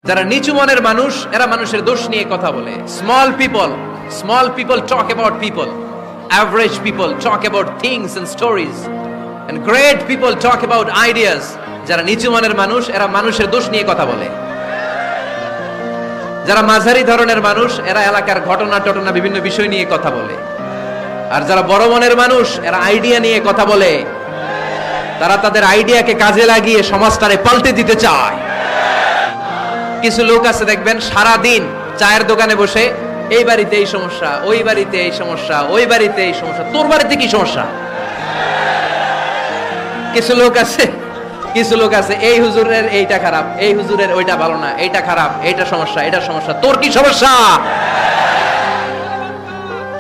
যারা নিচু মনের মানুষ এরা মানুষের দোষ নিয়ে কথা বলে। Small people talk about people, average people talk about things and stories, and great people talk about ideas. যারা নিচু মনের মানুষ এরা মানুষের দোষ নিয়ে কথা বলে। যারা মাঝারি ধরনের মানুষ এরা এলাকার ঘটনা টটনা বিভিন্ন বিষয় নিয়ে কথা বলে। আর যারা বড় মনের মানুষ এরা আইডিয়া নিয়ে কথা বলে। তারা তাদের আইডিয়াকে কাজে লাগিয়ে সমাজটারে পাল্টে দিতে চায়। কিছু লোক আছে দেখবেন সারা দিন চায়ের দোকানে বসে এই বাড়িতে এই সমস্যা, ওই বাড়িতে এই সমস্যা, ওই বাড়িতে এই সমস্যা, তোর বাড়িতে কি সমস্যা। কিছু লোক আছে এই হুজুরের এইটা খারাপ, এই হুজুরের ওইটা ভালো না, এইটা খারাপ, এইটা সমস্যা, এটা সমস্যা, তোর কি সমস্যা?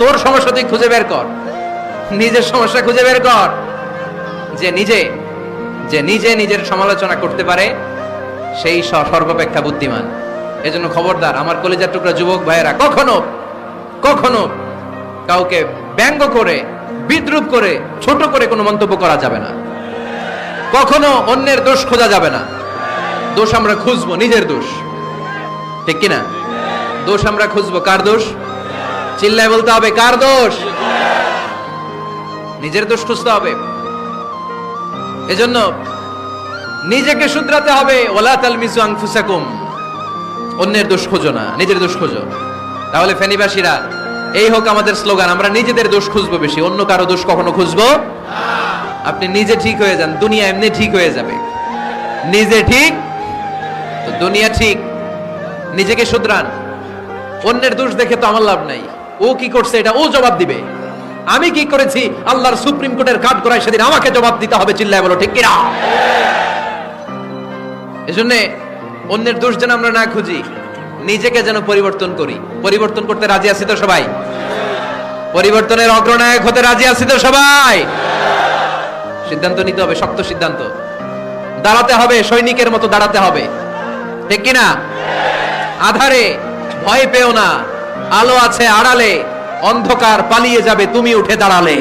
তোর সমস্যা তুই খুঁজে বের কর, নিজের সমস্যা খুঁজে বের কর। যে নিজে নিজের সমালোচনা করতে পারে সেই সর্বাপেক্ষা বুদ্ধিমান। এজন্য খবরদার আমার কলিজার টুকরা যুবক ভাইয়েরা, কখনো কাউকে ব্যঙ্গ করে, বিদ্রূপ করে, ছোট করে কোনো মন্তব্য করা যাবে না। কখনো অন্যের দোষ খোঁজা যাবে না। দোষ আমরা খুঁজবো, নিজের দোষ, ঠিক কিনা? দোষ আমরা খুঁজবো, কার দোষ? চিল্লায় বলতে হবে, কার দোষ? নিজের দোষ খুঁজতে হবে। এজন্য নিজেকে শুধরাতে হবে। ওয়ালা তালমিজু আনফুসাকুম, অন্যের দোষ খোঁজো না, নিজের দোষ খোঁজো। তাহলে ফেনীবাসীরা, এই হোক আমাদের স্লোগান, আমরা নিজেদের দোষ খুঁজবো বেশি, অন্য কারো দোষ কখনো খুঁজবো। আপনি নিজে ঠিক হয়ে যান, দুনিয়া এমনি ঠিক হয়ে যাবে। নিজে ঠিক তো দুনিয়া ঠিক। নিজেকে শুধরান। অন্যের দোষ দেখে তো আমার লাভ নাই। ও কি করছে এটা ও জবাব দিবে, আমি কি করেছি আল্লাহর সুপ্রিম কোর্টের কাঠ করায় সেদিন আমাকে জবাব দিতে হবে। চিল্লায় বলো, ঠিক কিনা? এজন্য অন্যের দোষ যেন আমরা না খুঁজি, নিজেকে যেন পরিবর্তন করি। পরিবর্তন করতে রাজি আছি তো সবাই? পরিবর্তনের অগ্রনায়ক হতে রাজি আছি তো সবাই? সিদ্ধান্ত নিতে হবে, শক্ত সিদ্ধান্ত। দাঁড়াতে হবে, সৈনিকের মতো দাঁড়াতে হবে, ঠিক কিনা? আধারে ভয় পেও না, আলো আছে আড়ালে, অন্ধকার পালিয়ে যাবে তুমি উঠে দাঁড়ালে।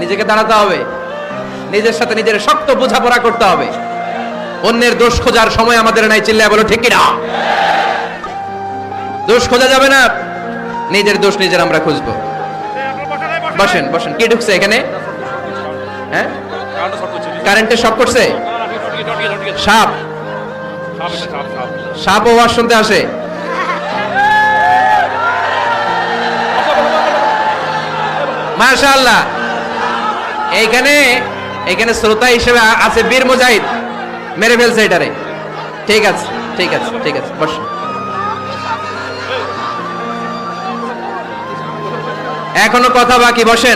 নিজেকে দাঁড়াতে হবে, নিজের সাথে নিজের শক্ত বোঝাপড়া করতে হবে। অন্যের দোষ খোঁজার সময় আমাদের নাই। চিল্লায় বলো, ঠিক কিনা? দোষ খোঁজা যাবে না, নিজের দোষ নিজের আমরা খুঁজবো। বসেন বসেন। কি ঢুকছে এখানে? হ্যাঁ, কারেন্টের শক করছে। সাপ ওয়াজ শুনতে আসে। মাশাআল্লাহ। এইখানে শ্রোতা হিসেবে আছে বীর মুজাহিদ, মেরে ফেলছে এটারে। ঠিক আছে বস। এখনো কথা বাকি, বসেন।